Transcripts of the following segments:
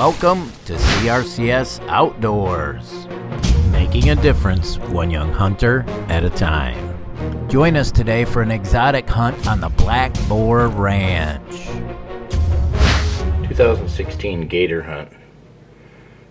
Welcome to CRCS Outdoors, making a difference one young hunter at a time. Join us today for an exotic hunt on the Black Boar Ranch. 2016 gator hunt.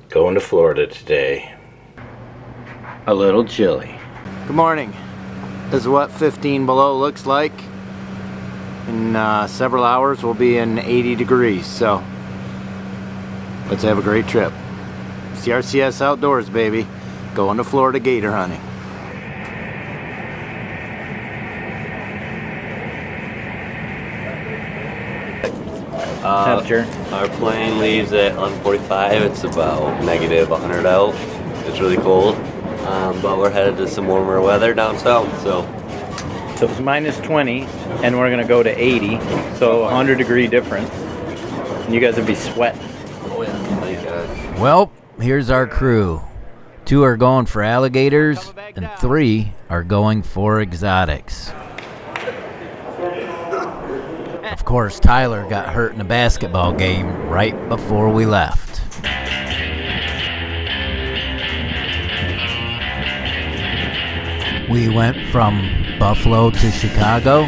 Going to Florida today. A little chilly. Good morning. This is what 15 below looks like. In several hours we'll be in 80 degrees, so let's have a great trip. CRCS Outdoors, baby. Going to Florida gator hunting. Temperature. Our plane leaves at 11:45. It's about negative 100 out. It's really cold, but we're headed to some warmer weather down south. So it's minus 20, and we're gonna go to 80. So 100 degree difference. And you guys would be sweating. oh yeah, thank God. Well, here's our crew. 2 are going for alligators, and 3 are going for exotics. Of course, Tyler got hurt in a basketball game right before we left. We went from Buffalo to Chicago,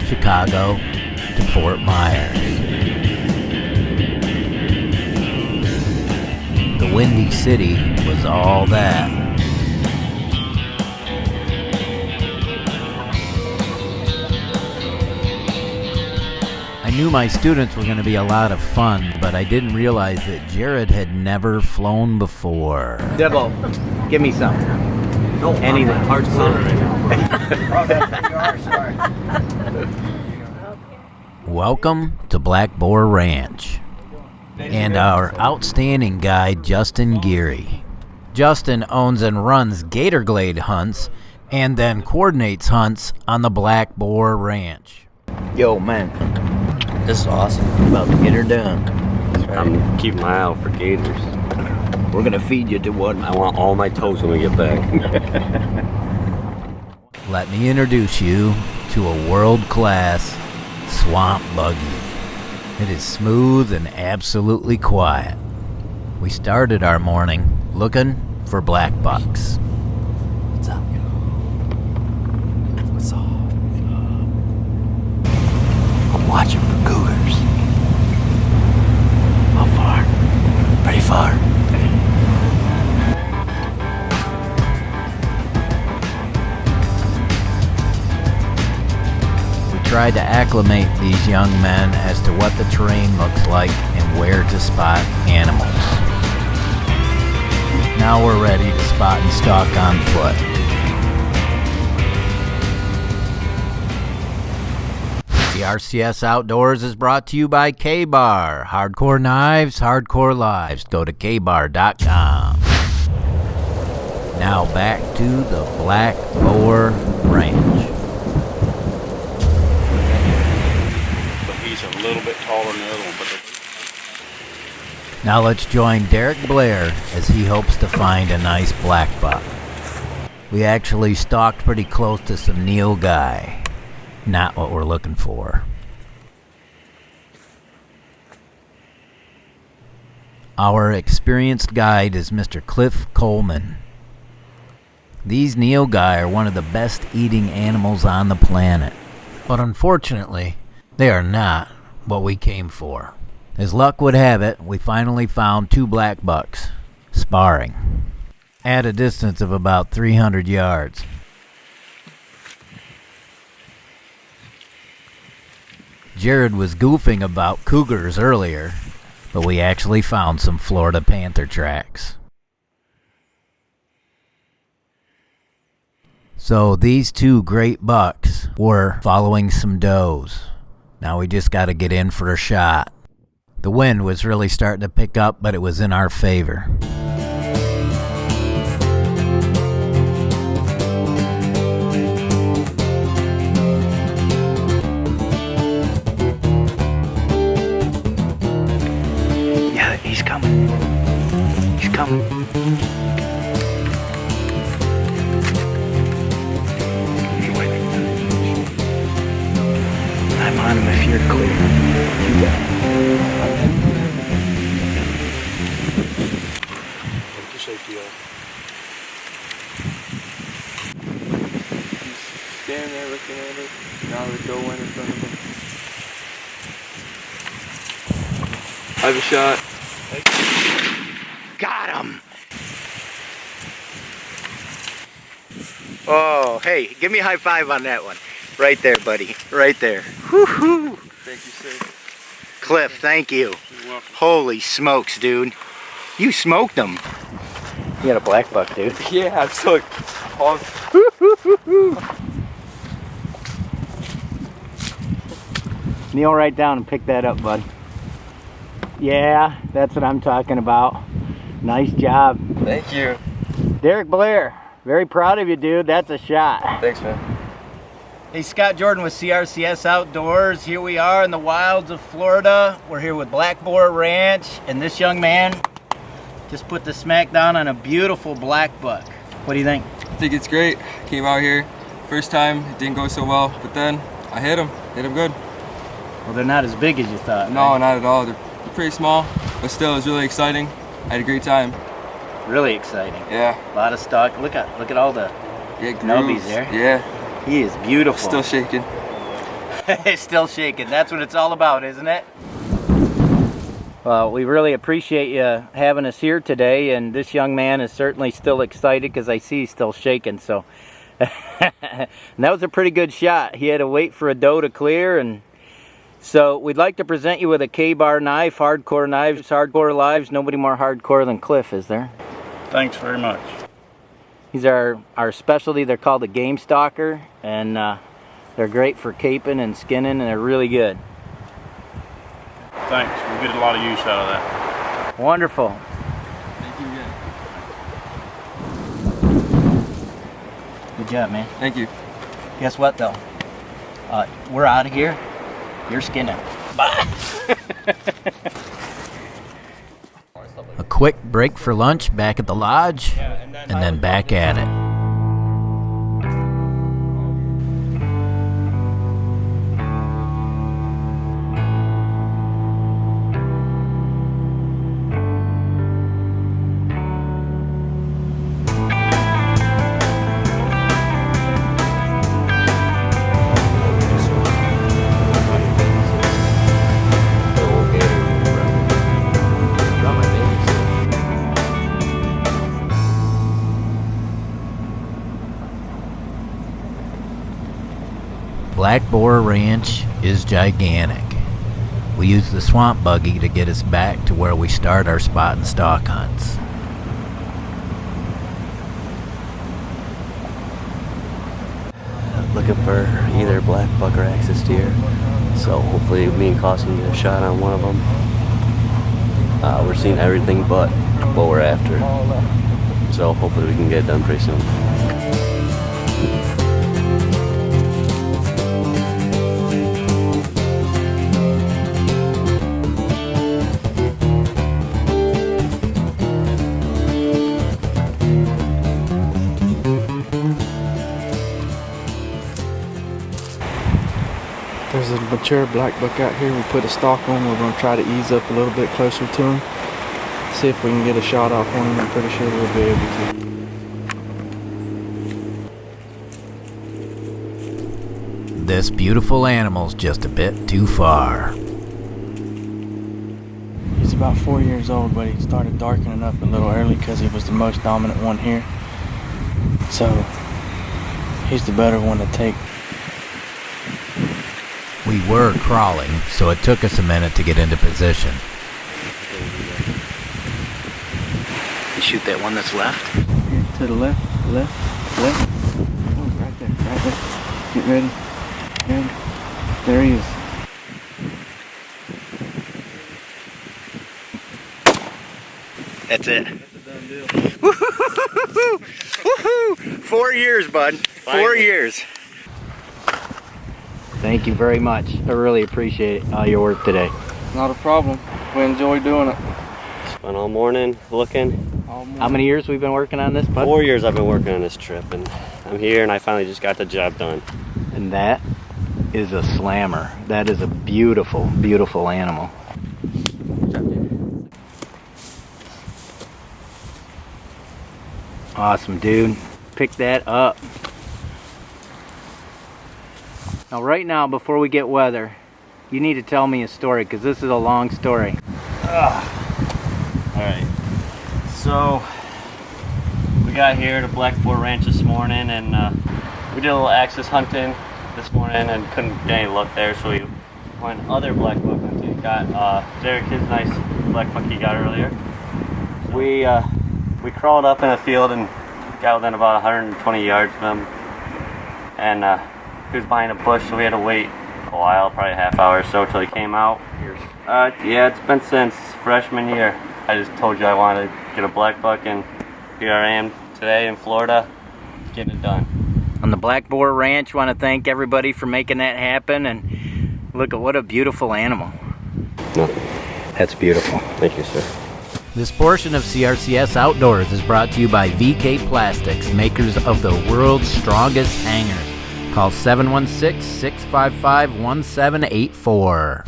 Chicago to Fort Myers. The Windy City was all that. I knew my students were going to be a lot of fun, but I didn't realize that Jared had never flown before. Debo, give me some. No, anything. Heart's pounding right now. Welcome to Black Boar Ranch and our outstanding guide, Justin Geary. Justin owns and runs Gator Glade hunts and then coordinates hunts on the Black Boar Ranch. Yo, man. This is awesome. About to get her done. I'm keeping my eye out for gators. We're gonna feed you to one. I want all my toes when we get back. Let me introduce you to a world-class swamp buggy. It is smooth and absolutely quiet. We started our morning looking for black bucks. What's up? What's up? I'm watching for cougars. How far? Pretty far. Tried to acclimate these young men as to what the terrain looks like and where to spot animals. Now we're ready to spot and stalk on foot. The RCS Outdoors is brought to you by K-Bar. Hardcore knives, hardcore lives. Go to kbar.com. Now back to the Black Boar Ranch. A little bit taller than the other one, but Now let's join Derek Blair as he hopes to find a nice black buck. We actually stalked pretty close to some nilgai. Not what we're looking for. Our experienced guide is Mr. Cliff Coleman. These nilgai are one of the best eating animals on the planet. But unfortunately, they are not what we came for. As luck would have it, we finally found 2 black bucks, sparring, at a distance of about 300 yards. Jared was goofing about cougars earlier, but we actually found some Florida panther tracks. So these 2 great bucks were following some does. Now we just got to get in for a shot. The wind was really starting to pick up, but it was in our favor. Yeah, he's coming. He's coming. I'm on him if you're clear. You got it. I have a shot. Got him! Oh, hey, give me a high five on that one. Right there, buddy. Right there. Woo-hoo! Thank you, sir. Cliff, thank you. You're welcome. Holy smokes, dude. You smoked them. You got a black buck, dude. Yeah, I'm so pumped. Kneel right down and pick that up, bud. Yeah, that's what I'm talking about. Nice job. Thank you. Derek Blair, very proud of you, dude. That's a shot. Thanks, man. Hey, Scott Jordan with CRCS Outdoors. Here we are in the wilds of Florida. We're here with Black Boar Ranch, and this young man just put the smack down on a beautiful black buck. What do you think? I think it's great. Came out here, first time, it didn't go so well, but then I hit him good. Well, they're not as big as you thought. No, right? not at all. They're pretty small, but still, it was really exciting. I had a great time. Really exciting. Yeah. A lot of stock. Look at all the Yeah, nubbies grooves. there. Yeah. He is beautiful. Still shaking. Still shaking. That's what it's all about, isn't it? Well, we really appreciate you having us here today, and this young man is certainly still excited because I see he's still shaking. So and that was a pretty good shot. He had to wait for a doe to clear, and so we'd like to present you with a K-bar knife. Hardcore knives, hardcore lives. Nobody more hardcore than Cliff, is there? Thanks very much. These are our specialty. They're called a Game Stalker, and they're great for caping and skinning, and they're really good. Thanks. We get a lot of use out of that. Wonderful. Thank you again. Good job, man. Thank you. Guess what, though? We're out of here. You're skinning. Bye. A quick break for lunch back at the lodge, and then back at it. Black Boar Ranch is gigantic. We use the swamp buggy to get us back to where we start our spot and stalk hunts. Looking for either black buck or axis deer. So hopefully me and Costin get a shot on one of them. We're seeing everything but what we're after. So hopefully we can get it done pretty soon. There's a mature black buck out here. We put a stalk on. We're going to try to ease up a little bit closer to him. See if we can get a shot off on him. I'm pretty sure we'll be able to. This beautiful animal's just a bit too far. He's about 4 years old, but he started darkening up a little early because he was the most dominant one here. So he's the better one to take. We were crawling, so it took us a minute to get into position. You shoot that one that's left? Here, to the left. Oh, right there. Get ready. Good. There he is. That's it. That's a done deal. Woohoo! Woohoo! 4 years, bud. 4 years. Thank you very much. I really appreciate all your work today. Not a problem. We enjoy doing it. Spent all morning looking. How many years we've been working on this, bud? 4 years I've been working on this trip, and I'm here and I finally just got the job done. And that is a slammer. That is a beautiful, beautiful animal. Good job, dude. Awesome, dude. Pick that up. Now, right now, before we get weather, you need to tell me a story, because this is a long story. Alright, so we got here to Black Boar Ranch this morning, and we did a little axis hunting this morning and couldn't get any luck there, so we went other black buck hunting. Got Derek his nice black buck he got earlier. We crawled up in a field and got within about 120 yards of him, and he was behind a bush, so we had to wait a while, probably a half hour or so, till he came out. Yeah, it's been since freshman year. I just told you I wanted to get a black buck, and here I am today in Florida, getting it done. On the Black Boar Ranch, want to thank everybody for making that happen, and look at what a beautiful animal. That's beautiful. Thank you, sir. This portion of CRCS Outdoors is brought to you by VK Plastics, makers of the world's strongest hangers. Call 716-655-1784.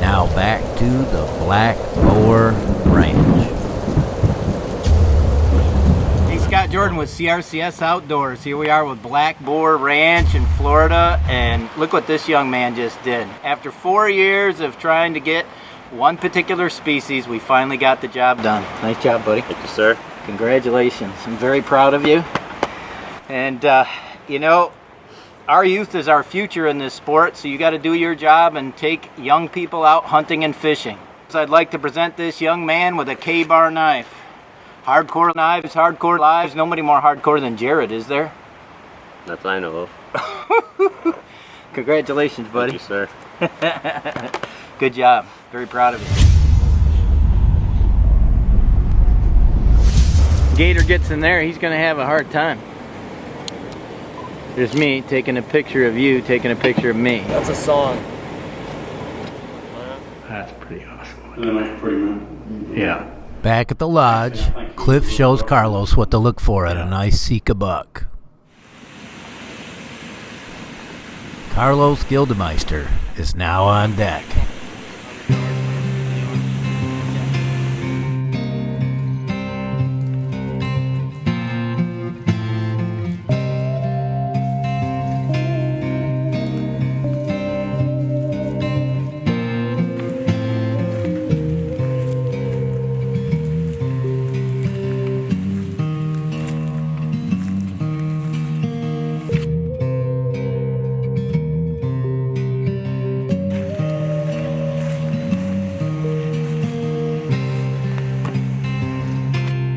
Now back to the Black Boar Ranch. Hey, Scott Jordan with CRCS Outdoors. Here we are with Black Boar Ranch in Florida, and look what this young man just did. After 4 years of trying to get one particular species, we finally got the job done. Nice job, buddy. Thank you, sir. Congratulations. I'm very proud of you. And, you know, our youth is our future in this sport, so you got to do your job and take young people out hunting and fishing. So I'd like to present this young man with a K-bar knife. Hardcore knives, hardcore lives. Nobody more hardcore than Jared, is there? That's what I know of. Congratulations, buddy. Thank you, sir. Good job. Very proud of you. Gator gets in there, he's going to have a hard time. There's me taking a picture of you, taking a picture of me. That's a song. That's pretty awesome. Yeah. Back at the lodge, Cliff shows Carlos what to look for at a nice Sika buck. Carlos Gildemeister is now on deck.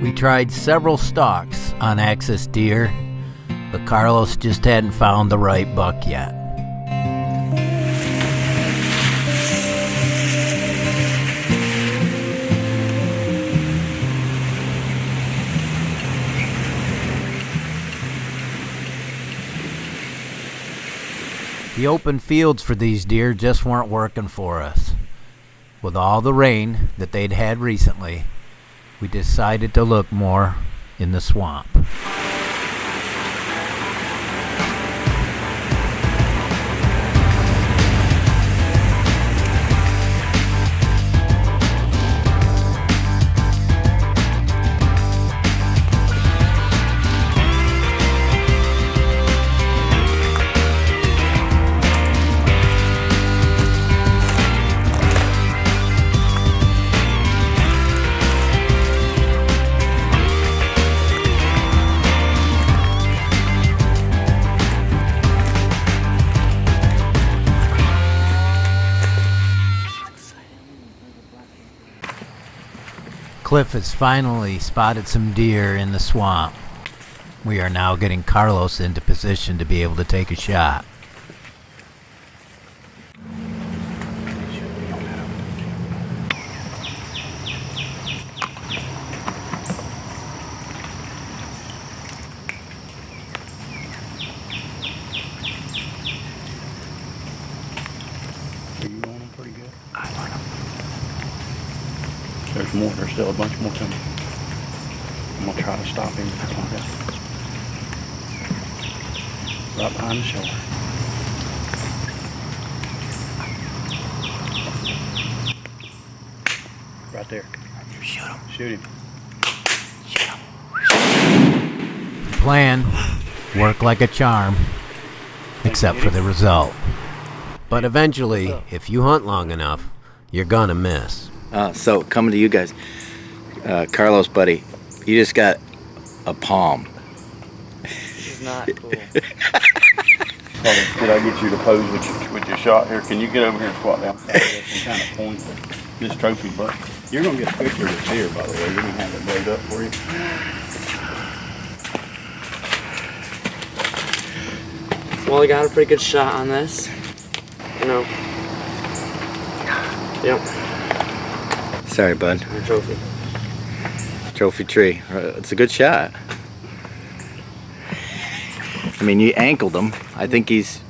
We tried several stalks on axis deer, but Carlos just hadn't found the right buck yet. The open fields for these deer just weren't working for us. With all the rain that they'd had recently, we decided to look more in the swamp. Cliff has finally spotted some deer in the swamp. We are now getting Carlos into position to be able to take a shot. Are you on them pretty good? I like them. There's more. There's still a bunch more coming. I'm gonna try to stop him. Right behind the shoulder. Right there. Shoot him. Shoot him. Shoot him. Plan worked like a charm, except for the result. But eventually, if you hunt long enough, you're gonna miss. So coming to you guys, Carlos, buddy, you just got a palm. This is not cool. Did I get you to pose with your shot here? Can you get over here and squat down? Some kind of point this trophy, but you're gonna get a picture of this here, by the way. We're gonna have it laid up for you. Well, I got a pretty good shot on this. You know. Yep. Sorry, bud. Our trophy. Trophy tree. It's a good shot. I mean, you ankled him. I think he's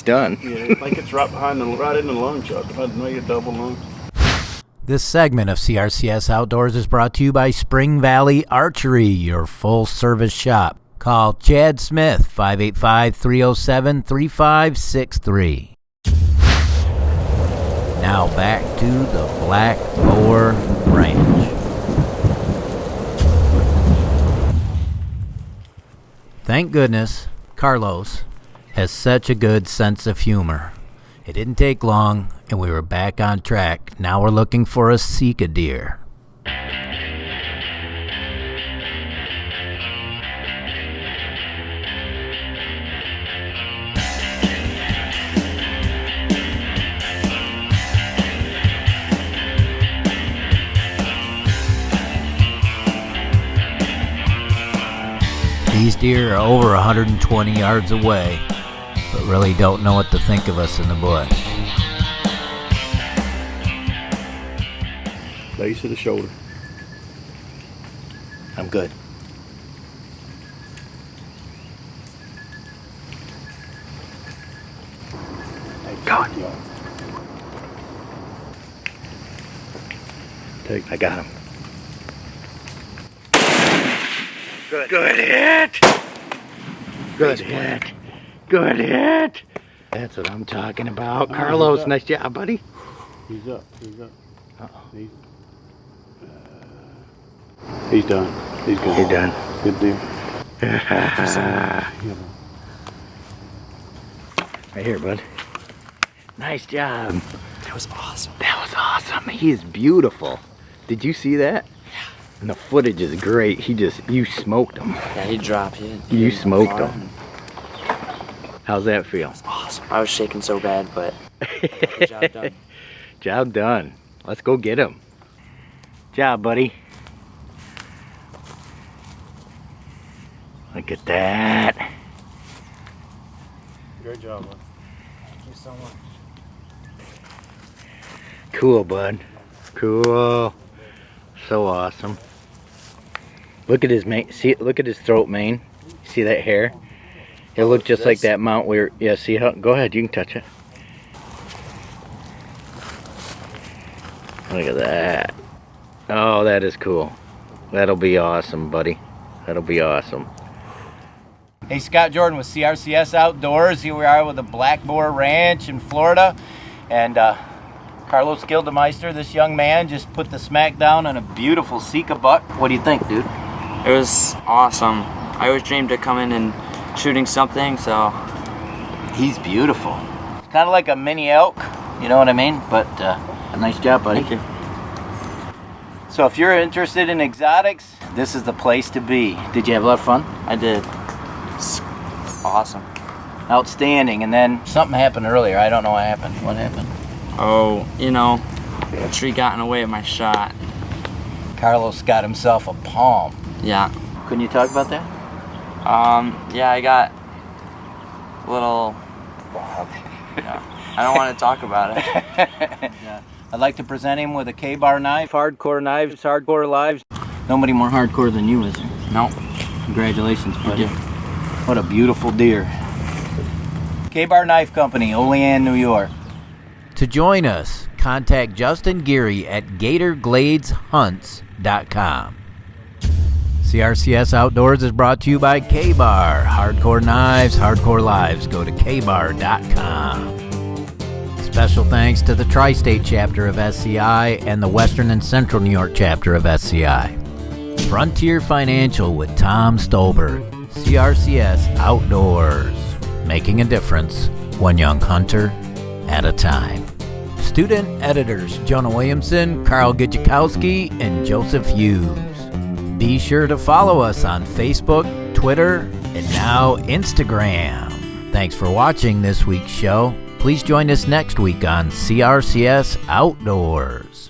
done. Yeah, I think it's right behind right in the lung chuck. I know you double lung. This segment of CRCS Outdoors is brought to you by Spring Valley Archery, your full-service shop. Call Chad Smith, 585-307-3563. Now back to the Black Boar Ranch. Thank goodness Carlos has such a good sense of humor. It didn't take long, and we were back on track. Now we're looking for a Sika deer. These deer are over 120 yards away, but really don't know what to think of us in the bush. Base of the shoulder. I'm good. God. I got him. Good hit. Good hit. Good hit. That's what I'm talking about. Carlos, nice job, buddy. He's up. He's up. Uh-oh. He's done. He's good. You're done. Good deal. Right here, bud. Nice job. That was awesome. That was awesome. He is beautiful. Did you see that? Yeah. And the footage is great. You smoked him. Yeah, he dropped it. You smoked him. How's that feel? Awesome. I was shaking so bad, but job done. Job done. Let's go get him. Job, buddy. Look at that. Great job, bud. Thank you so much. Cool, bud. Cool. So awesome. Look at his mane. See, look at his throat mane. See that hair? It looked just like that mount we were. Yeah. See how? Go ahead. You can touch it. Look at that. Oh, that is cool. That'll be awesome, buddy. That'll be awesome. Hey, Scott Jordan with CRCS Outdoors. Here we are with the Black Boar Ranch in Florida. And Carlos Gildemeister, this young man, just put the smack down on a beautiful Sika buck. What do you think, dude? It was awesome. I always dreamed of coming and shooting something, so. He's beautiful. It's kind of like a mini elk, you know what I mean? But nice job, buddy. Thank you. So if you're interested in exotics, this is the place to be. Did you have a lot of fun? I did. It's awesome. Outstanding. And then something happened earlier. I don't know what happened. What happened? Oh, you know, a tree got in the way of my shot. Carlos got himself a palm. Yeah. Couldn't you talk about that? Yeah, I got a little. Yeah, I don't want to talk about it. Yeah. I'd like to present him with a K-bar knife. Hardcore knives, hardcore lives. Nobody more hardcore than you, is there? No. Congratulations, buddy. Thank you. What a beautiful deer. K-Bar Knife Company, Olean, New York. To join us, contact Justin Geary at GatorGladesHunts.com. CRCS Outdoors is brought to you by K-Bar. Hardcore knives, hardcore lives. Go to kbar.com. Special thanks to the Tri-State chapter of SCI and the Western and Central New York chapter of SCI. Frontier Financial with Tom Stolberg. CRCS Outdoors. Making a difference, one young hunter at a time. Student editors Jonah Williamson, Carl Gitchikowski, and Joseph Hughes. Be sure to follow us on Facebook, Twitter, and now Instagram. Thanks for watching this week's show. Please join us next week on CRCS Outdoors.